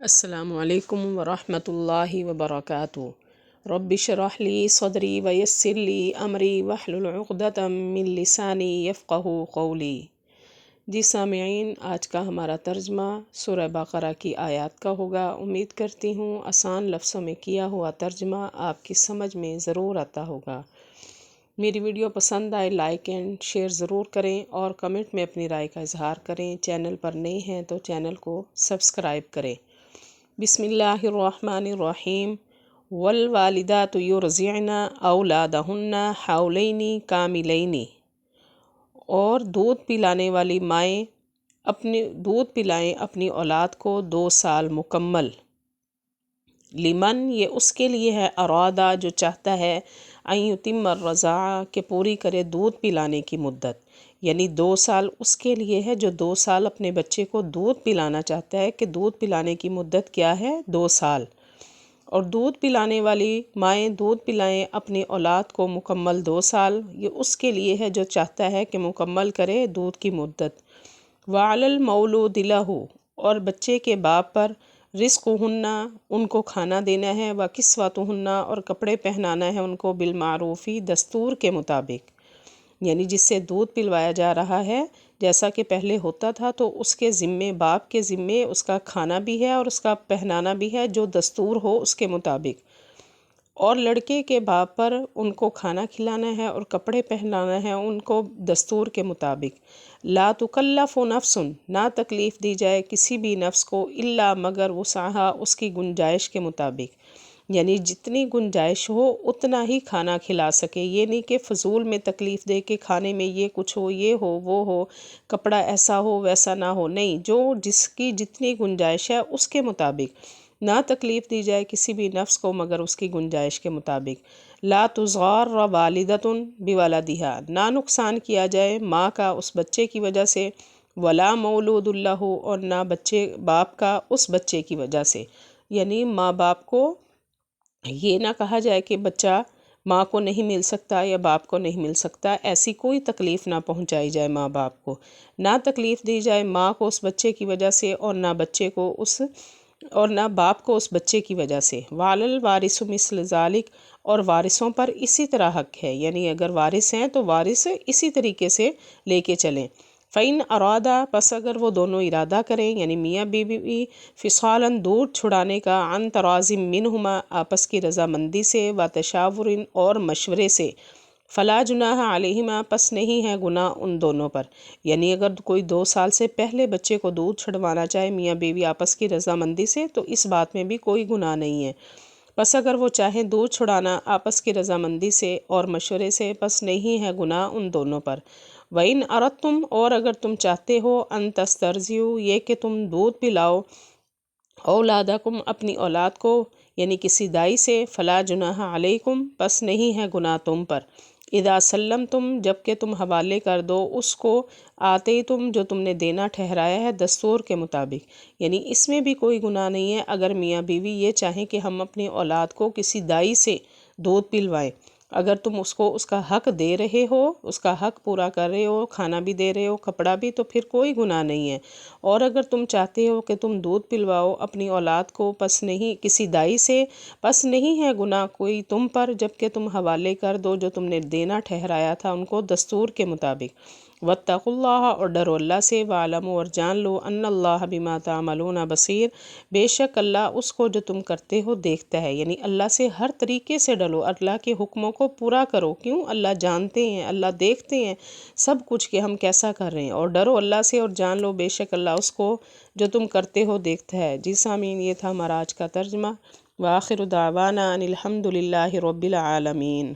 السلام علیکم ورحمۃ اللہ وبرکاتہ۔ رب اشرح لی صدری ویسر لی امری واحلل عقدۃ من لسانی یفقہوا قولی۔ جی سامعین، آج کا ہمارا ترجمہ سورہ بقرہ کی آیات کا ہوگا۔ امید کرتی ہوں آسان لفظوں میں کیا ہوا ترجمہ آپ کی سمجھ میں ضرور آتا ہوگا۔ میری ویڈیو پسند آئے لائک اینڈ شیئر ضرور کریں اور کمنٹ میں اپنی رائے کا اظہار کریں۔ چینل پر نئے ہیں تو چینل کو سبسکرائب کریں۔ بسم اللہ الرحمن الرحیم۔ والوالدات یرضعن اولادہن حولین کاملین، اور دودھ پلانے والی مائیں دودھ پلائیں اپنی اولاد کو 2 سال مکمل۔ لمن، یہ اس کے لیے ہے، ارادہ جو چاہتا ہے، ان یتم الرضاعہ کہ پوری کرے دودھ پلانے کی مدت، یعنی 2 سال اس کے لیے ہے جو 2 سال اپنے بچے کو دودھ پلانا چاہتا ہے کہ دودھ پلانے کی مدت کیا ہے، 2 سال۔ اور دودھ پلانے والی مائیں دودھ پلائیں اپنی اولاد کو مکمل 2 سال، یہ اس کے لیے ہے جو چاہتا ہے کہ مکمل کرے دودھ کی مدت۔ وعلی المولود لہ، اور بچے کے باپ پر، رزقہن، ان کو کھانا دینا ہے، وکسوتہن، اور کپڑے پہنانا ہے ان کو، بالمعروف، دستور کے مطابق، یعنی جس سے دودھ پلوایا جا رہا ہے جیسا کہ پہلے ہوتا تھا تو اس کے ذمے، باپ کے ذمے اس کا کھانا بھی ہے اور اس کا پہنانا بھی ہے، جو دستور ہو اس کے مطابق۔ اور لڑکے کے باپ پر ان کو کھانا کھلانا ہے اور کپڑے پہنانا ہے ان کو دستور کے مطابق۔ لا تکلف نفس، نہ تکلیف دی جائے کسی بھی نفس کو، الا مگر وسعہا، اس کی گنجائش کے مطابق، یعنی جتنی گنجائش ہو اتنا ہی کھانا کھلا سکے۔ یہ نہیں کہ فضول میں تکلیف دے کے کھانے میں یہ کچھ ہو، یہ ہو، وہ ہو، کپڑا ایسا ہو ویسا نہ ہو، نہیں، جو جس کی جتنی گنجائش ہے اس کے مطابق۔ نہ تکلیف دی جائے کسی بھی نفس کو مگر اس کی گنجائش کے مطابق۔ لا تضار والدۃ بولدہا، نہ نقصان کیا جائے ماں کا اس بچے کی وجہ سے، ولا مولود لہ، اور نہ بچے باپ کا اس بچے کی وجہ سے، یعنی ماں باپ کو یہ نہ کہا جائے کہ بچہ ماں کو نہیں مل سکتا یا باپ کو نہیں مل سکتا، ایسی کوئی تکلیف نہ پہنچائی جائے ماں باپ کو، نہ تکلیف دی جائے ماں کو اس بچے کی وجہ سے اور نہ بچے کو اور نہ باپ کو اس بچے کی وجہ سے۔ وعلی الوارث مثل ذلک، اور وارثوں پر اسی طرح حق ہے، یعنی اگر وارث ہیں تو وارث اسی طریقے سے لے کے چلیں۔ فَإِنْ أَرَادَا، پس اگر وہ دونوں ارادہ کریں، یعنی میاں بیوی، فصالاً دودھ چھڑانے کا، عن تراض منہما، آپس کی رضامندی سے، وتشاور، اور مشورے سے، فلا جناح علیہما، پس نہیں ہے گناہ ان دونوں پر، یعنی اگر کوئی 2 سال سے پہلے بچے کو دودھ چھڑوانا چاہے میاں بیوی آپس کی رضامندی سے تو اس بات میں بھی کوئی گناہ نہیں ہے۔ پس اگر وہ چاہیں دودھ چھڑانا آپس کی رضامندی سے اور مشورے سے، پس نہیں ہے گناہ ان دونوں پر۔ وَإِنْ أَرَدْتُمْ، اور اگر تم چاہتے ہو، أَن تَسْتَرْضِعُوا، یہ کہ تم دودھ پلاؤ، اولادکم، اپنی اولاد کو، یعنی کسی دائی سے، فلا جناح علیکم، پس نہیں ہے گناہ تم پر، اذا سلمتم، جب کہ تم حوالے کر دو اس کو، آتے تم، جو تم نے دینا ٹھہرایا ہے دستور کے مطابق، یعنی اس میں بھی کوئی گناہ نہیں ہے اگر میاں بیوی یہ چاہیں کہ ہم اپنی اولاد کو کسی دائی سے دودھ پلوائیں، اگر تم اس کو اس کا حق دے رہے ہو، اس کا حق پورا کر رہے ہو، کھانا بھی دے رہے ہو، کپڑا بھی، تو پھر کوئی گناہ نہیں ہے۔ اور اگر تم چاہتے ہو کہ تم دودھ پلواؤ اپنی اولاد کو، پس نہیں کسی دائی سے، پس نہیں ہے گناہ کوئی تم پر، جب کہ تم حوالے کر دو جو تم نے دینا ٹھہرایا تھا ان کو دستور کے مطابق۔ واتقوا اللہ، اور ڈرو اللہ سے، واعلموا، اور جان لو، ان اللہ بما تعملون بصیر، بے شک اللہ اس کو جو تم کرتے ہو دیکھتا ہے، یعنی اللہ سے ہر طریقے سے ڈرو، اللہ کے حکموں کو پورا کرو، کیوں؟ اللہ جانتے ہیں، اللہ دیکھتے ہیں سب کچھ کہ ہم کیسا کر رہے ہیں، اور ڈرو اللہ سے اور جان لو بے شک اللہ اس کو جو تم کرتے ہو دیکھتا ہے۔ جی سامعین، یہ تھا ہمارا آج کا ترجمہ۔ وآخر دعوانا ان الحمد للہ رب العالمین۔